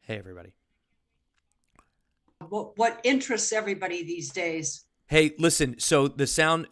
Hey, everybody. What interests everybody these days? Hey, listen. So the sound,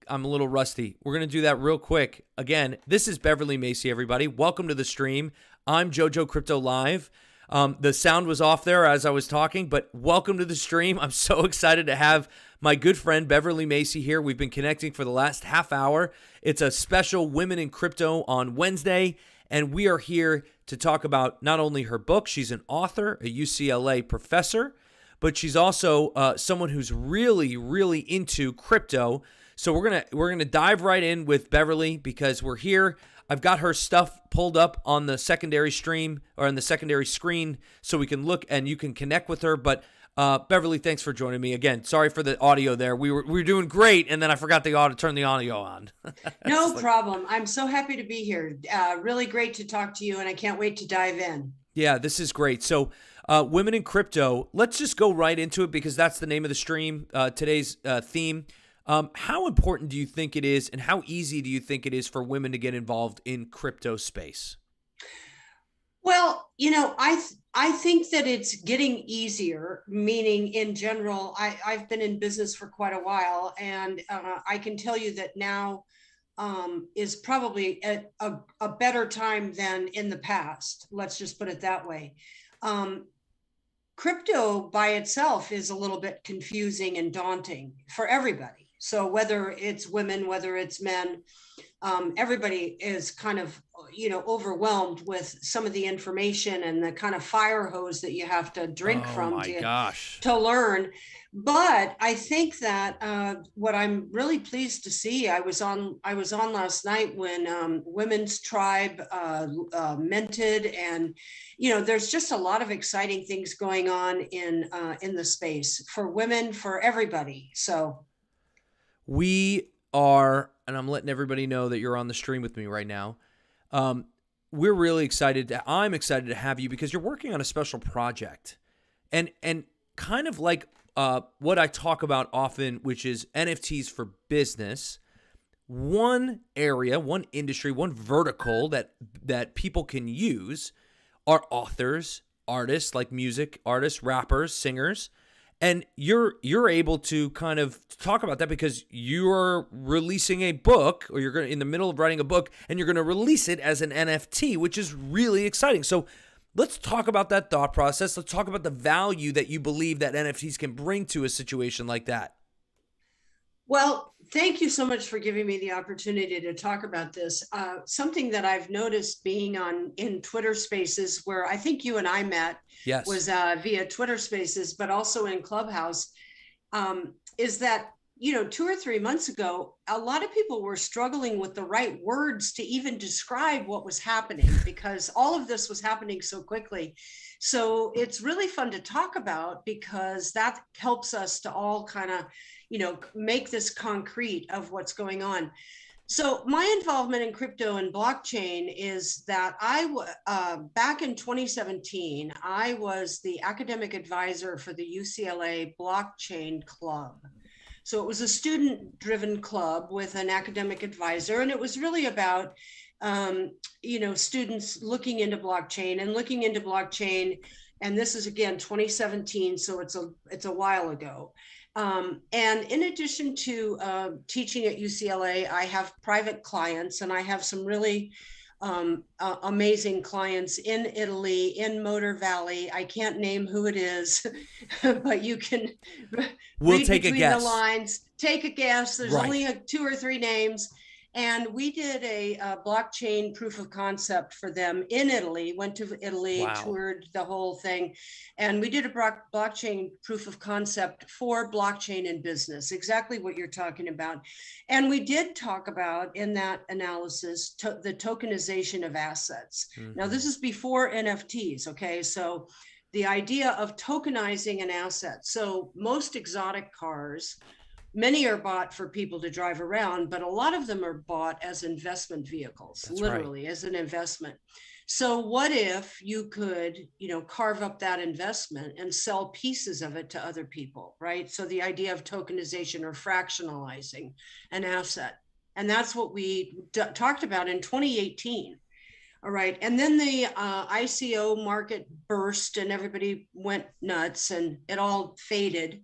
I'm a little rusty. We're going to do that real quick. Again, this is Beverly Macy, everybody. Welcome to the stream. I'm JoJo Crypto Live. The sound was off there as I was talking, but welcome to the stream. I'm so excited to have my good friend Beverly Macy here. We've been connecting for the last half hour. It's a special Women in Crypto on Wednesday, and we are here to talk about not only her book, she's an author, a UCLA professor, but she's also someone who's really, really into crypto. So we're gonna dive right in with Beverly because we're here. I've got her stuff pulled up on the secondary stream or on the secondary screen so we can look and you can connect with her. But Beverly, thanks for joining me again. Sorry for the audio there. We were doing great, and then I forgot to turn the audio on. No problem. I'm so happy to be here. Really great to talk to you, and I can't wait to dive in. Yeah, this is great. So, Women in Crypto, let's just go right into it because that's the name of the stream, today's theme. How important do you think it is, and how easy do you think it is for women to get involved in crypto space? Well, I think that it's getting easier, meaning in general, I've been in business for quite a while, and I can tell you that now is probably a better time than in the past. Let's just put it that way. Um, Crypto by itself is a little bit confusing and daunting for everybody. So whether it's women, whether it's men, everybody is kind of overwhelmed with some of the information and the kind of fire hose that you have to drink Oh from my gosh. to learn. But I think that what I'm really pleased to see, I was on last night when Women's Tribe minted, and there's just a lot of exciting things going on in the space for women, for everybody. So We are, and I'm letting everybody know that you're on the stream with me right now. Um, we're really excited. I'm excited to have you because you're working on a special project, and kind of like what I talk about often, which is NFTs for business. One area, one industry, one vertical that people can use are authors, artists like music artists, rappers, singers. And you're able to kind of talk about that because you're releasing a book, or you're going in the middle of writing a book, and you're going to release it as an NFT, which is really exciting. So let's talk about that thought process. Let's talk about the value that you believe that NFTs can bring to a situation like that. Well, thank you so much for giving me the opportunity to talk about this. Something that I've noticed being on in Twitter Spaces, where I think you and I met, Yes. was via Twitter Spaces, but also in Clubhouse, is that 2 or 3 months ago, a lot of people were struggling with the right words to even describe what was happening because all of this was happening so quickly. So it's really fun to talk about because that helps us to all kind of make this concrete of what's going on. So my involvement in crypto and blockchain is that back in 2017, I was the academic advisor for the UCLA Blockchain Club. So it was a student-driven club with an academic advisor, and it was really about students looking into blockchain. And this is again 2017, so it's a while ago. And in addition to teaching at UCLA, I have private clients, and I have some really amazing clients in Italy, in Motor Valley. I can't name who it is, but you can We'll read take a between the guess. lines, take a guess. There's Right. only 2 or 3 names. And we did a blockchain proof of concept for them in Italy, went to Italy, Wow. toured the whole thing. And we did a blockchain proof of concept for blockchain in business, exactly what you're talking about. And we did talk about in that analysis the tokenization of assets. Now, Mm-hmm. this is before NFTs, okay? So the idea of tokenizing an asset. So most exotic cars, many are bought for people to drive around, but a lot of them are bought as investment vehicles, That's right. literally as an investment. So what if you could, carve up that investment and sell pieces of it to other people, right? So the idea of tokenization or fractionalizing an asset. And that's what we talked about in 2018. All right. And then the ICO market burst and everybody went nuts and it all faded.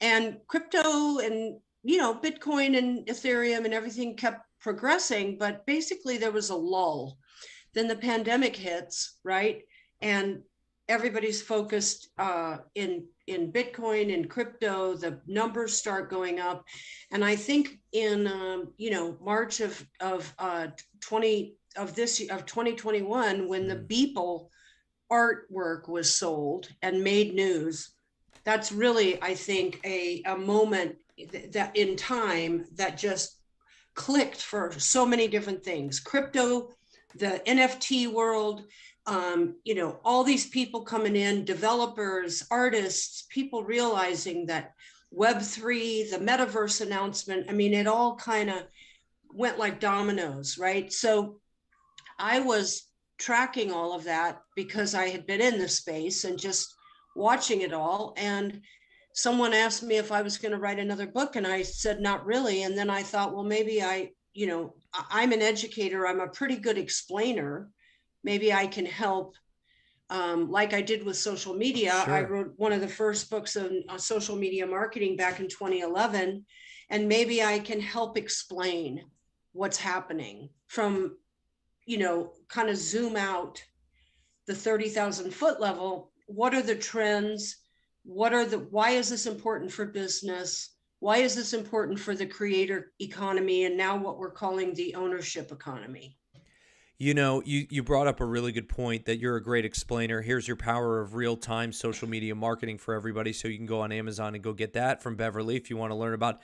And crypto and, Bitcoin and Ethereum and everything kept progressing. But basically, there was a lull. Then the pandemic hits, right? And everybody's focused in Bitcoin and crypto. The numbers start going up. And I think in, March of 2021, when the Beeple artwork was sold and made news, that's really, I think, a moment that in time that just clicked for so many different things. Crypto, the NFT world, all these people coming in, developers, artists, people realizing that Web3, the Metaverse announcement, it all kind of went like dominoes, right? So I was tracking all of that because I had been in the space and just watching it all. And someone asked me if I was going to write another book, and I said, not really. And then I thought, well, maybe I'm an educator. I'm a pretty good explainer. Maybe I can help, like I did with social media. Sure. I wrote one of the first books on social media marketing back in 2011, and maybe I can help explain what's happening from, kind of zoom out the 30,000 foot level. What are the trends? Why is this important for business? Why is this important for the creator economy? And now what we're calling the ownership economy. You brought up a really good point that you're a great explainer. Here's your power of real-time social media marketing for everybody. So you can go on Amazon and go get that from Beverly if you want to learn about,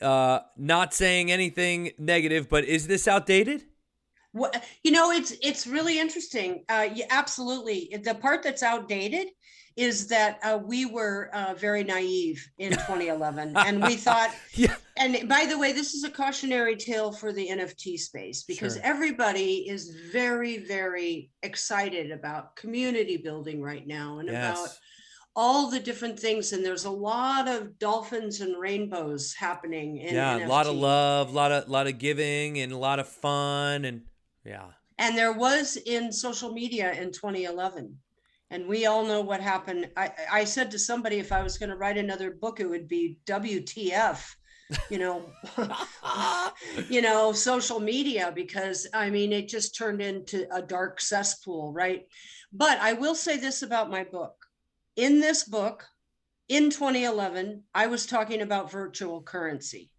not saying anything negative, but is this outdated? Well, it's really interesting. Yeah, absolutely. The part that's outdated is that we were very naive in 2011, and we thought. Yeah. And by the way, this is a cautionary tale for the NFT space, because Sure. everybody is very, very excited about community building right now and about all the different things. And there's a lot of dolphins and rainbows happening in NFT. A lot of love, lot of giving, and a lot of fun, and yeah. And there was in social media in 2011. And we all know what happened. I said to somebody, if I was going to write another book, it would be WTF, social media, because it just turned into a dark cesspool, right? But I will say this about my book. In this book, in 2011, I was talking about virtual currency.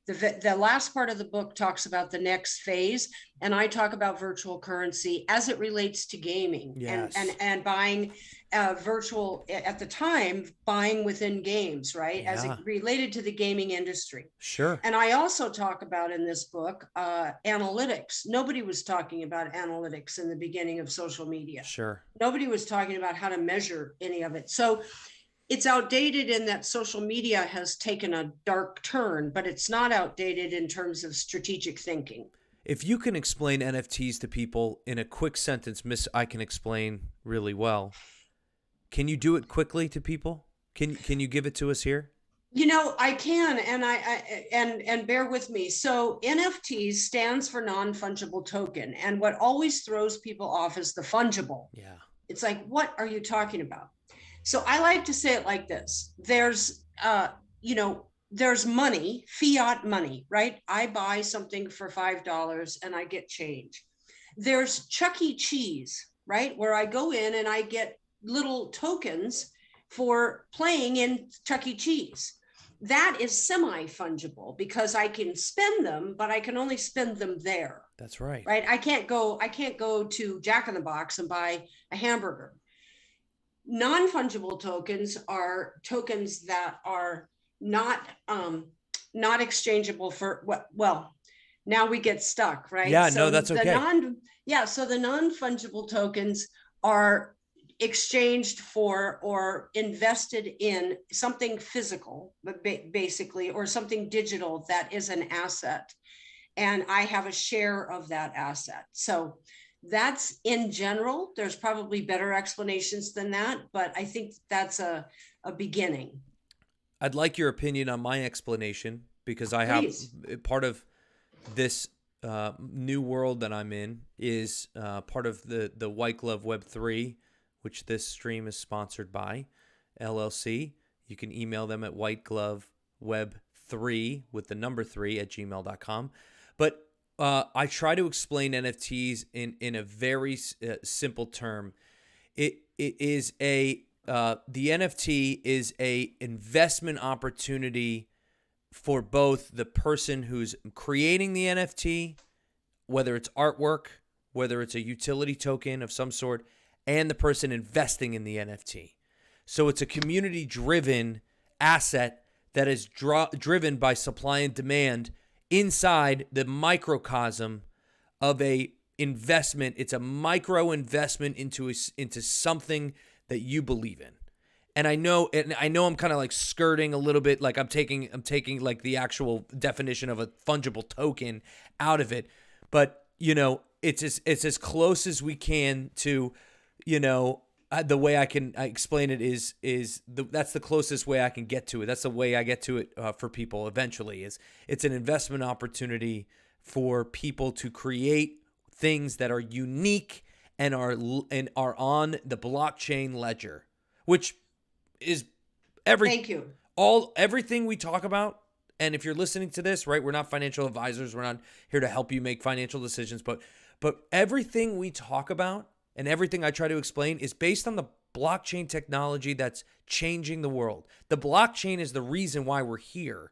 The last part of the book talks about the next phase, and I talk about virtual currency as it relates to gaming. Yes. and buying virtual, at the time, buying within games, right? Yeah. As it related to the gaming industry. Sure. And I also talk about in this book analytics. Nobody was talking about analytics in the beginning of social media. Sure. Nobody was talking about how to measure any of it. So it's outdated in that social media has taken a dark turn, but it's not outdated in terms of strategic thinking. If you can explain NFTs to people in a quick sentence, I can explain really well. Can you do it quickly to people? Can you give it to us here? I can, and bear with me. So NFTs stands for non-fungible token. And what always throws people off is the fungible. Yeah. It's like, what are you talking about? So I like to say it like this. There's money, fiat money, right? I buy something for $5 and I get change. There's Chuck E. Cheese, right? Where I go in and I get little tokens for playing in Chuck E. Cheese. That is semi-fungible because I can spend them, but I can only spend them there. That's right. Right? I can't go to Jack in the Box and buy a hamburger. Non-fungible tokens are tokens that are not exchangeable for well, now we get stuck, right? Yeah, so no, that's okay. So the non-fungible tokens are exchanged for or invested in something physical, but basically, or something digital that is an asset. And I have a share of that asset. So that's in general. There's probably better explanations than that, but I think that's a beginning. I'd like your opinion on my explanation because I Please. have part of this new world that I'm in is part of the White Glove Web3, which this stream is sponsored by, LLC. You can email them at whitegloveweb3 with the number 3 at gmail.com. But I try to explain NFTs in a very simple term. It is the NFT is a investment opportunity for both the person who's creating the NFT, whether it's artwork, whether it's a utility token of some sort, and the person investing in the NFT. So it's a community-driven asset that is driven by supply and demand inside the microcosm of a investment. It's a micro investment into something that you believe in. And I know I'm kind of like skirting a little bit, like I'm taking like the actual definition of a fungible token out of it, but it's as close as we can to, the way I explain it that's the closest way I can get to it. That's the way I get to it for people eventually. It's an investment opportunity for people to create things that are unique and are on the blockchain ledger, which is everything we talk about. And if you're listening to this, right, we're not financial advisors. We're not here to help you make financial decisions, but everything we talk about and everything I try to explain is based on the blockchain technology that's changing the world. The blockchain is the reason why we're here.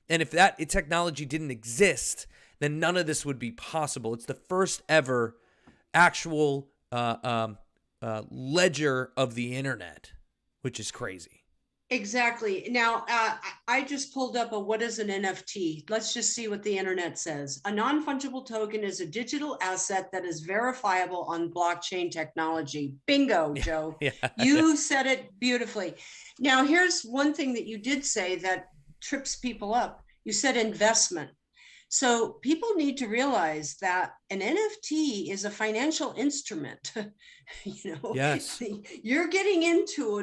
And if that technology didn't exist, then none of this would be possible. It's the first ever actual ledger of the internet, which is crazy. Exactly. Now, I just pulled up what is an NFT. Let's just see what the internet says. A non-fungible token is a digital asset that is verifiable on blockchain technology. Bingo, Joe. Yeah. You said it beautifully. Now, here's one thing that you did say that trips people up. You said investment. So people need to realize that an NFT is a financial instrument. Yes. You're getting into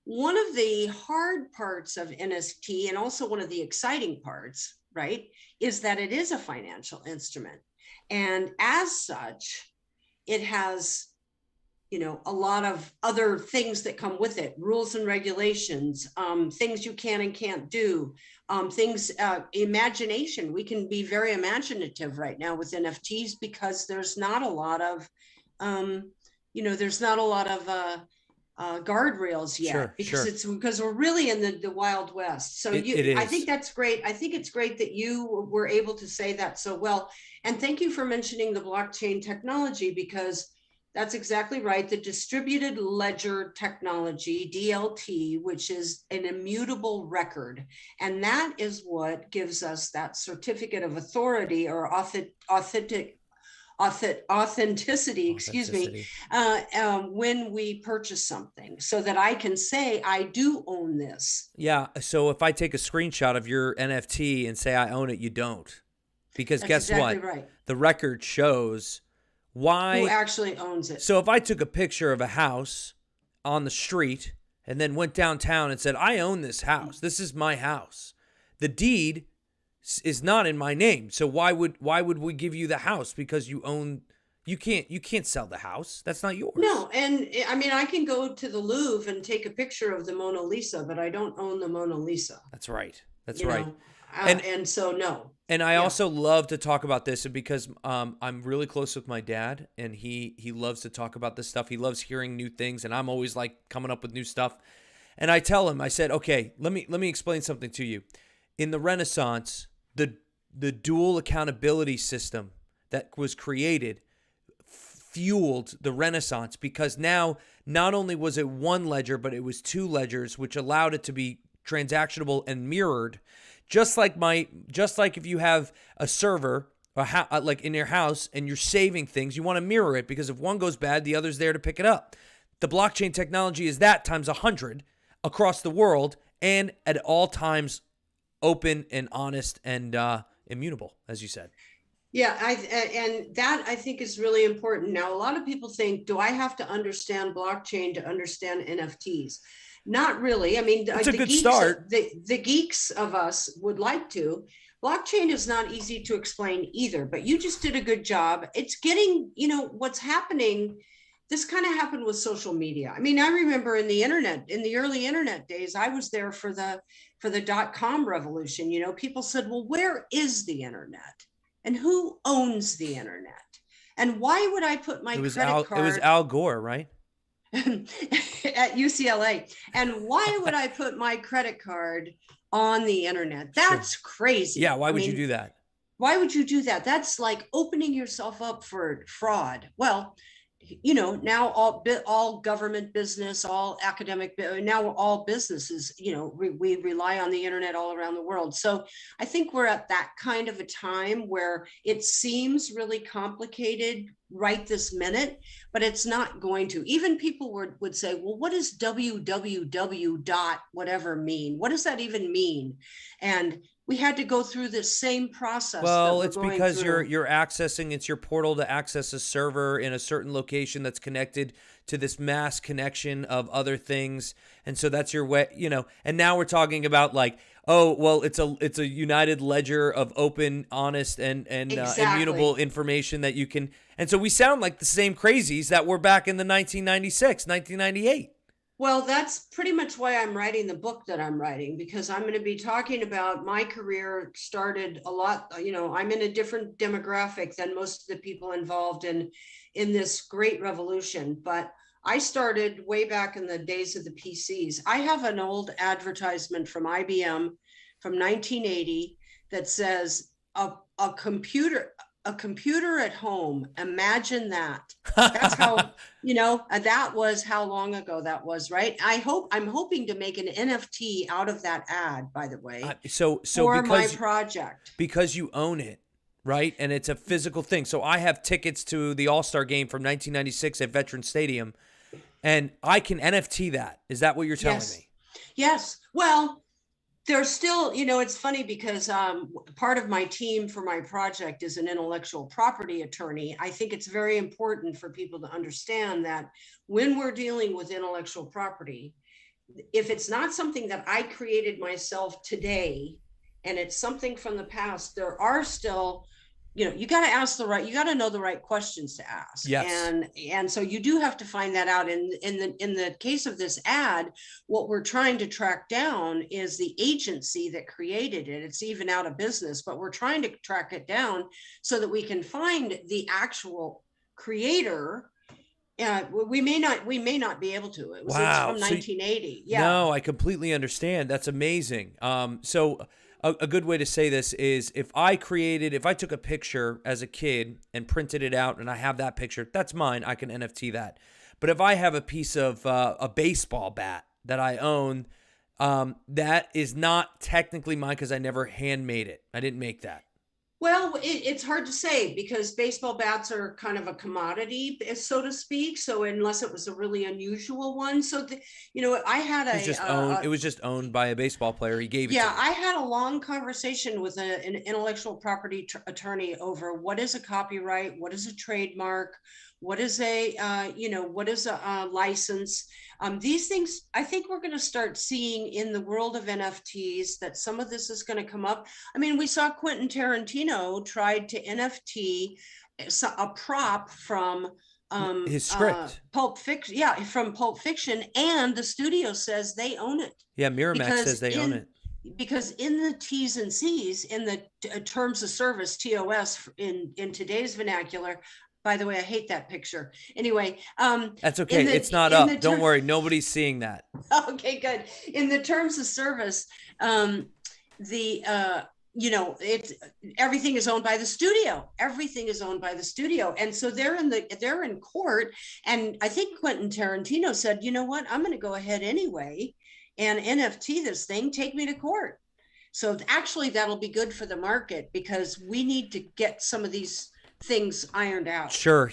one of the hard parts of NFT, and also one of the exciting parts, right, is that it is a financial instrument. And as such, it has, a lot of other things that come with it, rules and regulations, things you can and can't do, imagination. We can be very imaginative right now with NFTs because there's not a lot of, guardrails yet, because we're really in the Wild West. So I think that's great. I think it's great that you were able to say that so well. And thank you for mentioning the blockchain technology, because that's exactly right. The distributed ledger technology, DLT, which is an immutable record. And that is what gives us that certificate of authority or authenticity, when we purchase something, so that I can say I do own this. Yeah. So if I take a screenshot of your NFT and say I own it, you don't, because That's guess what? Right. The record shows who actually owns it. So if I took a picture of a house on the street and then went downtown and said, I own this house, this is my house, the deed is not in my name. So why would we give you the house? Because you can't sell the house. That's not yours. No. And I mean, I can go to the Louvre and take a picture of the Mona Lisa, but I don't own the Mona Lisa. That's right. That's right. And so no. And I also love to talk about this because I'm really close with my dad, and he loves to talk about this stuff. He loves hearing new things, and I'm always like coming up with new stuff. And I tell him, I said, okay, let me explain something to you. In the Renaissance, the dual accountability system that was created fueled the Renaissance, because now not only was it one ledger, but it was two ledgers, which allowed it to be transactionable and mirrored. Just like if you have a server like in your house and you're saving things, you want to mirror it, because if one goes bad, the other's there to pick it up. The blockchain technology is that times 100 across the world, and at all times open and honest and immutable, as you said. Yeah, and that I think is really important. Now, a lot of people think, do I have to understand blockchain to understand NFTs? Not really. I mean, It's a the good geeks, start. the geeks of us would like to. Blockchain is not easy to explain either, but you just did a good job. It's getting, what's happening. This kind of happened with social media. I mean, I remember in the early internet days, I was there for the .com revolution. People said, well, where is the internet? And who owns the internet? And why would I put my credit card? It was Al Gore, right? At UCLA. And why would I put my credit card on the internet? That's crazy. Yeah, why would you do that? Why would you do that? That's like opening yourself up for fraud. Well, now all government business, all academic, now all businesses, we rely on the internet all around the world. So I think we're at that kind of a time where it seems really complicated right this minute, but it's not going to. Even people would say, well, what does www dot whatever mean? What does that even mean? And we had to go through this same process. Well, it's because you're accessing, it's your portal to access a server in a certain location that's connected to this mass connection of other things. And so that's your way, and now we're talking about like, oh, well, it's a united ledger of open, honest, and Exactly. immutable information that you can. And so we sound like the same crazies that were back in the 1996, 1998. Well, that's pretty much why I'm writing the book that I'm writing, because I'm going to be talking about my career started a lot. I'm in a different demographic than most of the people involved in this great revolution. But I started way back in the days of the PCs. I have an old advertisement from IBM from 1980 that says a computer at home. Imagine that. That's how, that was how long ago that was, right? I'm hoping to make an NFT out of that ad, by the way. So for because my project. Because you own it, right? And it's a physical thing. So I have tickets to the All-Star game from 1996 at Veterans Stadium, and I can NFT that. Is that what you're telling me? Yes. Well, there's still, it's funny because part of my team for my project is an intellectual property attorney. I think it's very important for people to understand that when we're dealing with intellectual property, if it's not something that I created myself today, and it's something from the past, there are still, you got to you got to know the right questions to ask. Yes. And so you do have to find that out. In the case of this ad, what we're trying to track down is the agency that created it. It's even out of business, but we're trying to track it down so that we can find the actual creator. We may not be able to. It's from 1980. Yeah. No, I completely understand. That's amazing. So a good way to say this is if I took a picture as a kid and printed it out and I have that picture, that's mine. I can NFT that. But if I have a piece of a baseball bat that I own, that is not technically mine because I never handmade it. I didn't make that. Well, it's hard to say because baseball bats are kind of a commodity, so to speak. So unless it was a really unusual one. So, I had it was just owned by a baseball player. He gave it to me. I had a long conversation with an intellectual property attorney over what is a copyright, what is a trademark, what is a license. These things, I think we're going to start seeing in the world of NFTs that some of this is going to come up. I mean, we saw Quentin Tarantino tried to NFT a prop from his script, Pulp Fiction. Yeah, from Pulp Fiction, and the studio says they own it. Yeah, Miramax says they own it. Because in the T's and C's, in the terms of service, TOS, in today's vernacular. By the way, I hate that picture. Anyway, that's okay. It's not up. Don't worry. Nobody's seeing that. Okay, good. In the terms of service, everything is owned by the studio. Everything is owned by the studio, and so they're in court. And I think Quentin Tarantino said, "You know what? I'm going to go ahead anyway and NFT this thing. Take me to court." So actually, that'll be good for the market because we need to get some of these things ironed out. Sure.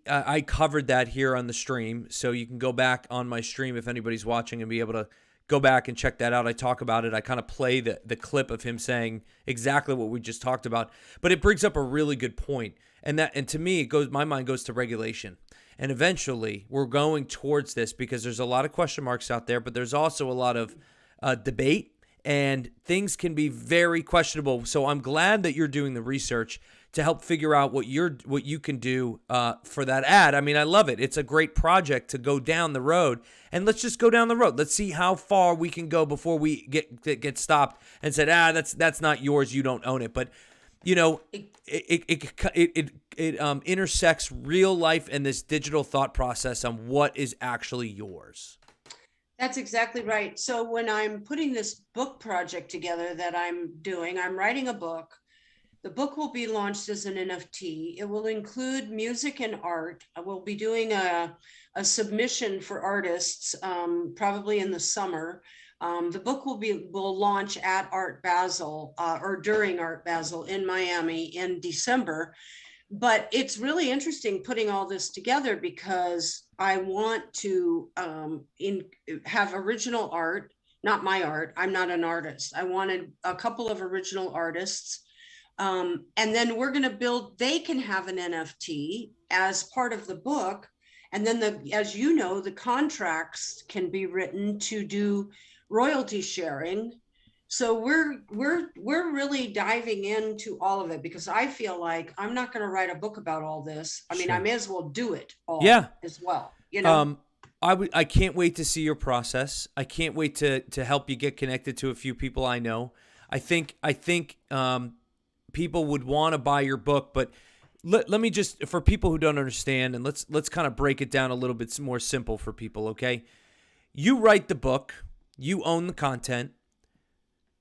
I covered that here on the stream, so you can go back on my stream if anybody's watching and be able to go back and check that out. I talk about it. I kind of play the clip of him saying exactly what we just talked about, but it brings up a really good point. And to me, my mind goes to regulation. And eventually we're going towards this because there's a lot of question marks out there, but there's also a lot of debate, and things can be very questionable. So I'm glad that you're doing the research to help figure out what you can do for that ad. I mean, I love it. It's a great project to go down the road, and let's just go down the road. Let's see how far we can go before we get stopped and said, that's not yours. You don't own it. But you know, it intersects real life and this digital thought process on what is actually yours. That's exactly right. So when I'm putting this book project together that I'm doing, I'm writing a book. The book will be launched as an NFT. It will include music and art. I will be doing a submission for artists probably in the summer. The book will launch at Art Basel or during Art Basel in Miami in December. But it's really interesting putting all this together because I want to have original art, not my art. I'm not an artist. I wanted a couple of original artists. And then we're going to build, they can have an NFT as part of the book. And then as you know, the contracts can be written to do royalty sharing. So we're really diving into all of it because I feel like I'm not going to write a book about all this. I mean, I may as well do it all as well, you know? I can't wait to see your process. I can't wait to help you get connected to a few people I know. I think people would want to buy your book, but let me just, for people who don't understand, and let's kind of break it down a little bit more simple for people, okay? You write the book, you own the content,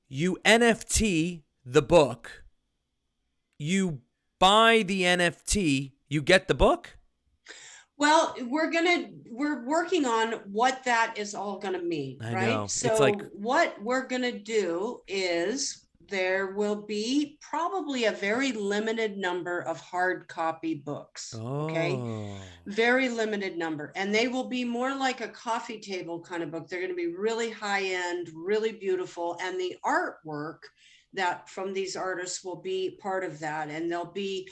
you NFT the book, you buy the NFT, you get the book? Well, we're working on what that is all gonna mean, I right? know. So It's like, what we're gonna do is there will be probably a very limited number of hard copy books. Okay. Very limited number. And they will be more like a coffee table kind of book. They're going to be really high end, really beautiful. And the artwork that from these artists will be part of that. And it'll be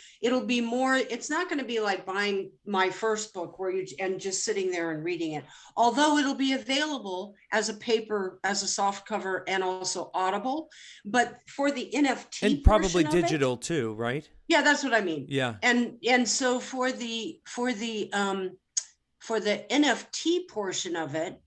more, it's not going to be like buying my first book and just sitting there and reading it. Although it'll be available as a paper, as a soft cover, and also Audible. But for the NFT and probably digital too, right? Yeah, that's what I mean. Yeah. And so for the NFT portion of it,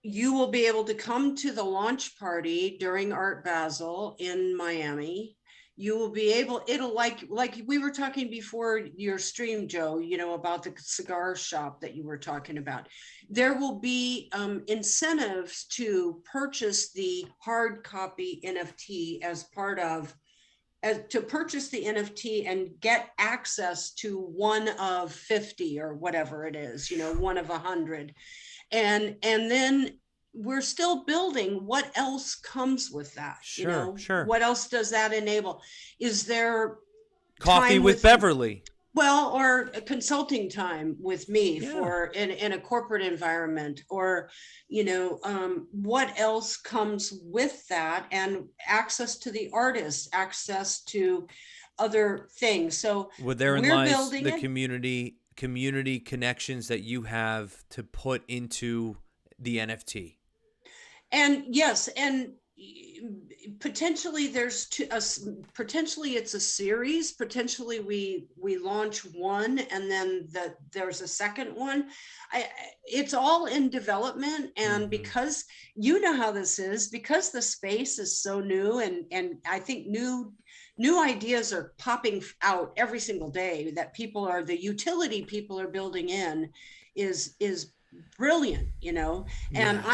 you will be able to come to the launch party during Art Basel in Miami. You will be able, it'll like we were talking before your stream, Joe, you know, about the cigar shop that you were talking about. There will be incentives to purchase the hard copy NFT to purchase the NFT and get access to one of 50 or whatever it is, you know, one of 100. And then we're still building what else comes with that. Sure, you know, sure. What else does that enable? Is there coffee with Beverly? Well, or a consulting time with me for in a corporate environment, or, you know, what else comes with that, and access to the artists, access to other things. So therein lies the community connections that you have to put into the NFT. And yes, and potentially potentially it's a series. Potentially we launch one and then there's a second one. It's all in development, and because you know how this is, because the space is so new, and I think new ideas are popping out every single day that the utility people are building in is brilliant, you know. And yes.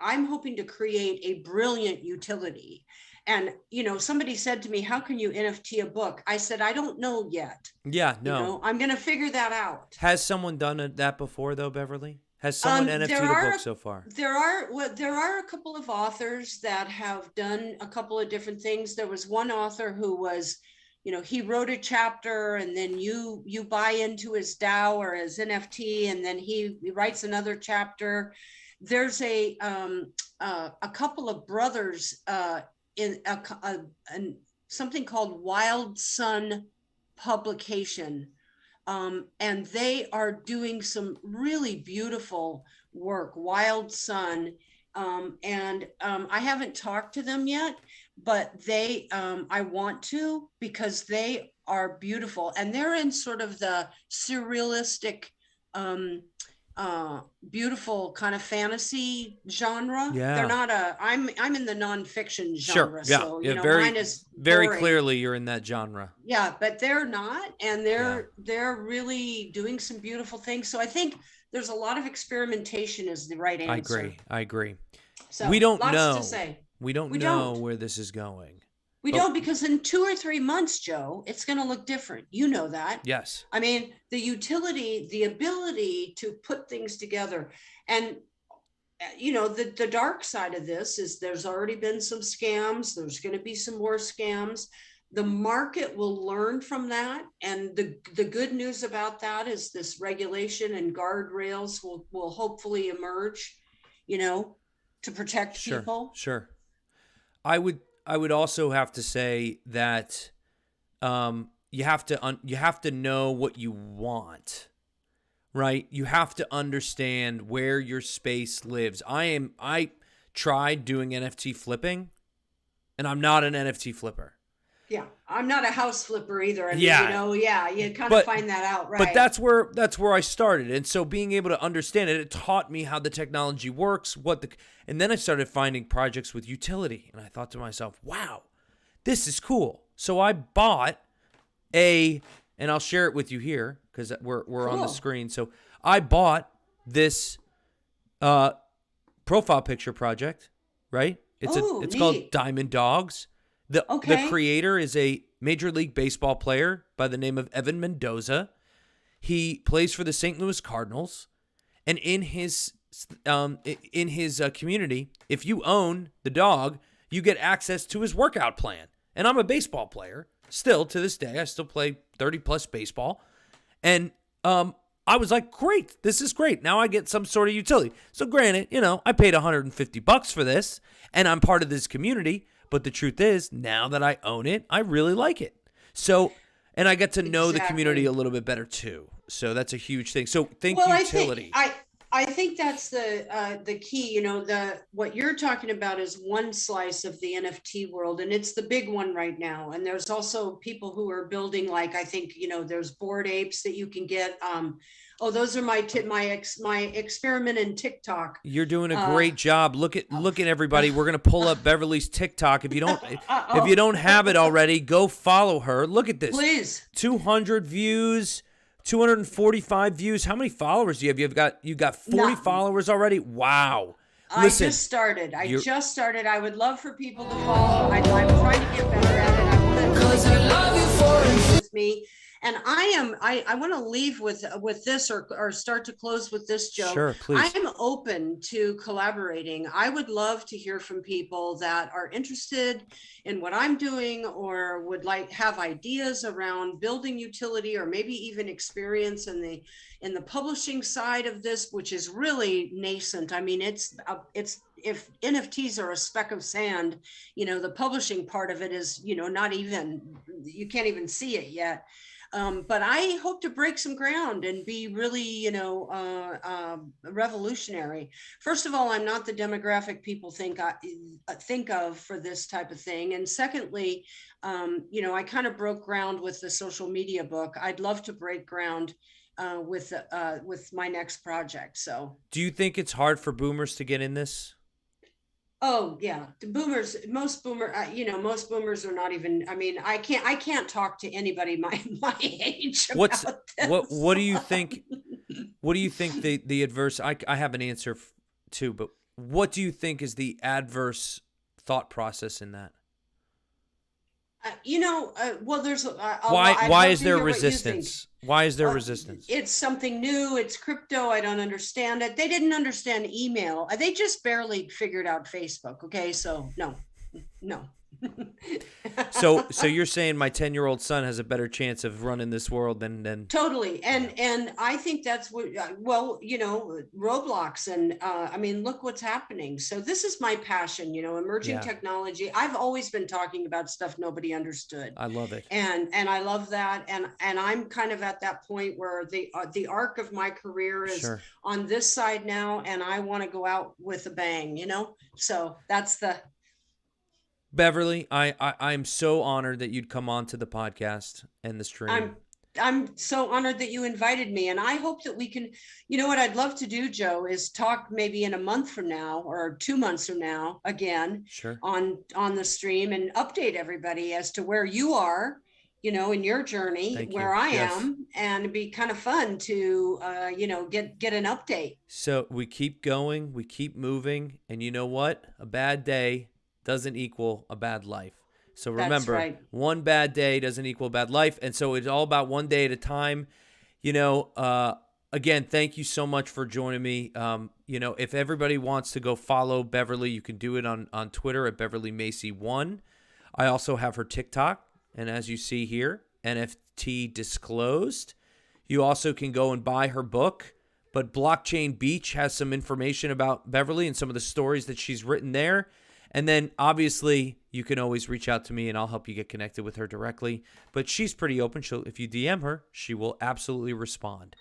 I'm hoping to create a brilliant utility. And, you know, somebody said to me, how can you NFT a book? I said, I don't know yet. Yeah, no. You know, I'm going to figure that out. Has someone done that before though, Beverly? Has someone NFT'd a book so far? There are a couple of authors that have done a couple of different things. There was one author who was, you know, he wrote a chapter and then you buy into his DAO or his NFT, and then he writes another chapter. There's a couple of brothers in something called Wild Sun Publication And they are doing some really beautiful work, Wild Sun. I haven't talked to them yet, but I want to, because they are beautiful, and they're in sort of the surrealistic, um, beautiful kind of fantasy genre. Yeah. They're not I'm in the nonfiction Sure. genre. Yeah. So, Yeah. mine is Very boring. clearly you're in that genre. Yeah, but they're not, and they're really doing some beautiful things. So I think there's a lot of experimentation is the right answer. I agree. So We don't lots know. to say. We don't We know don't. where this is going. We But- don't, because in 2 or 3 months, Joe, it's going to look different. You know that. Yes. I mean, the utility, the ability to put things together, and the dark side of this is there's already been some scams. There's going to be some more scams. The market will learn from that. And the good news about that is this regulation and guardrails will hopefully emerge, to protect people. Sure. I would also have to say that you have to know what you want, right? You have to understand where your space lives. I tried doing NFT flipping, and I'm not an NFT flipper. Yeah, I'm not a house flipper either. I mean, Yeah. You kind of find that out, right? But that's where I started. And so being able to understand it taught me how the technology works, and then I started finding projects with utility. And I thought to myself, wow, this is cool. So I bought and I'll share it with you here because we're on the screen. So I bought this profile picture project, right? It's called Diamond Dogs. The creator is a Major League Baseball player by the name of Evan Mendoza. He plays for the St. Louis Cardinals, and in his community, if you own the dog, you get access to his workout plan. And I'm a baseball player still to this day. I still play 30 plus baseball, and I was like, great, this is great. Now I get some sort of utility. So granted, I paid $150 for this, and I'm part of this community. But the truth is, now that I own it, I really like it. So, and I get to know the community a little bit better too. So that's a huge thing. So utility. I think that's the key. What you're talking about is one slice of the NFT world, and it's the big one right now. And there's also people who are building, like, I think, there's Bored Apes that you can get. Those are my experiment in TikTok. You're doing a great job. Look at everybody. We're gonna pull up Beverly's TikTok. If you don't have it already, go follow her. Look at this. Please. 200 views, 245 views. How many followers do you have? You got 40 followers already. Wow. Listen, I just started. I would love for people to follow. I'm trying to get better at it. I want to love you for it with me. And I want to leave with this or start to close with this, Joe. Sure, please. I'm open to collaborating. I would love to hear from people that are interested in what I'm doing or would have ideas around building utility, or maybe even experience in the publishing side of this, which is really nascent. I mean, it's if NFTs are a speck of sand, the publishing part of it is, not even, you can't even see it yet. But I hope to break some ground and be really, revolutionary. First of all, I'm not the demographic people think of for this type of thing. And secondly, I kind of broke ground with the social media book. I'd love to break ground with my next project. So, do you think it's hard for boomers to get in this? Oh yeah, most boomers are not even. I mean, I can't talk to anybody my age about this. What do you think? What do you think the adverse? I have an answer too, but what do you think is the adverse thought process in that? Well, there's why is there resistance? Why is there resistance? It's something new. It's crypto. I don't understand it. They didn't understand email. They just barely figured out Facebook. Okay, so no. So you're saying my 10-year-old son has a better chance of running this world than Totally. And I think that's what, well, Roblox and I mean, look what's happening. So this is my passion, emerging technology. I've always been talking about stuff nobody understood. I love it. And I love that. And I'm kind of at that point where the arc of my career is on this side now, and I want to go out with a bang, So that's the Beverly, I'm so honored that you'd come on to the podcast and the stream. I'm so honored that you invited me, and I hope that we can, what I'd love to do, Joe, is talk maybe in a month from now or 2 months from now again on the stream and update everybody as to where you are, in your journey, where I am, and it'd be kind of fun to, get an update. So we keep going, we keep moving, and you know what? A bad day doesn't equal a bad life. So remember, one bad day doesn't equal a bad life. And so it's all about one day at a time. Again, thank you so much for joining me. If everybody wants to go follow Beverly, you can do it on Twitter at Beverly Macy 1. I also have her TikTok. And as you see here, NFT disclosed. You also can go and buy her book. But Blockchain Beach has some information about Beverly and some of the stories that she's written there. And then, obviously, you can always reach out to me, and I'll help you get connected with her directly. But she's pretty open. If you DM her, she will absolutely respond.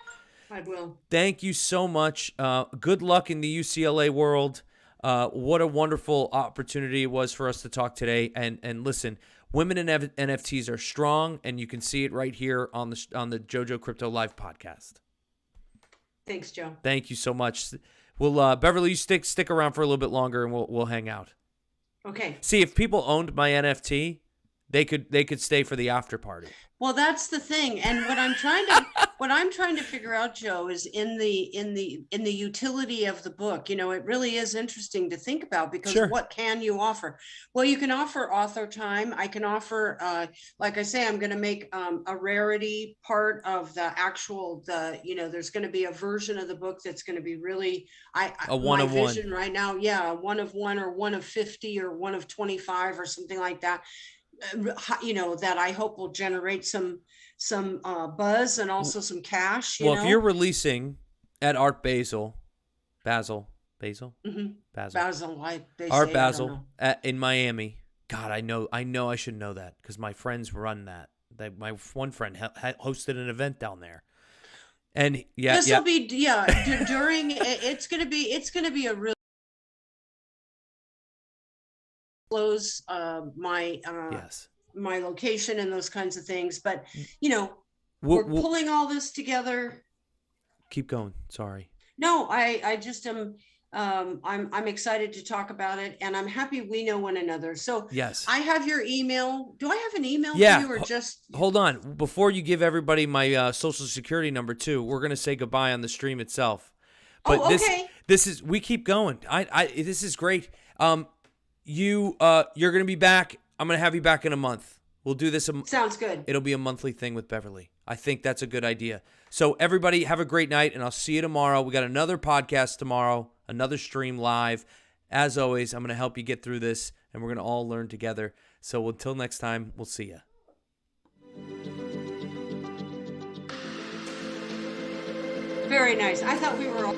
I will. Thank you so much. Good luck in the UCLA world. What a wonderful opportunity it was for us to talk today. And listen, women in NFTs are strong, and you can see it right here on the JoJo Crypto Live podcast. Thanks, Joe. Thank you so much. Well, Beverly, you stick around for a little bit longer, and we'll hang out. Okay. See, if people owned my NFT, they could stay for the after party. Well, that's the thing. And what I'm trying to figure out, Joe, is in the utility of the book. It really is interesting to think about, because what can you offer? Well, you can offer author time. I can offer, like I say, I'm going to make a rarity part of the actual, there's going to be a version of the book that's going to be really, a one my of vision one right now. Yeah. 1 of 1 or 1 of 50 or 1 of 25 or something like that. That I hope will generate some buzz and also some cash. If you're releasing at Art Basel, mm-hmm. Art Basel in Miami. God, I know I should know that because my friends run that. My one friend hosted an event down there, and this will be during. It's gonna be a real. Close my location and those kinds of things, but we're pulling all this together. Keep going. Sorry. No, I just am. I'm excited to talk about it, and I'm happy we know one another. So yes, I have your email. Do I have an email for you, or just hold on before you give everybody my social security number too? We're gonna say goodbye on the stream itself. But okay. This is we keep going. This is great. You're going to be back. I'm going to have you back in a month. We'll do this. Sounds good. It'll be a monthly thing with Beverly. I think that's a good idea. So everybody have a great night, and I'll see you tomorrow. We got another podcast tomorrow, another stream live. As always, I'm going to help you get through this, and we're going to all learn together. So until next time, we'll see you. Very nice. I thought we were all...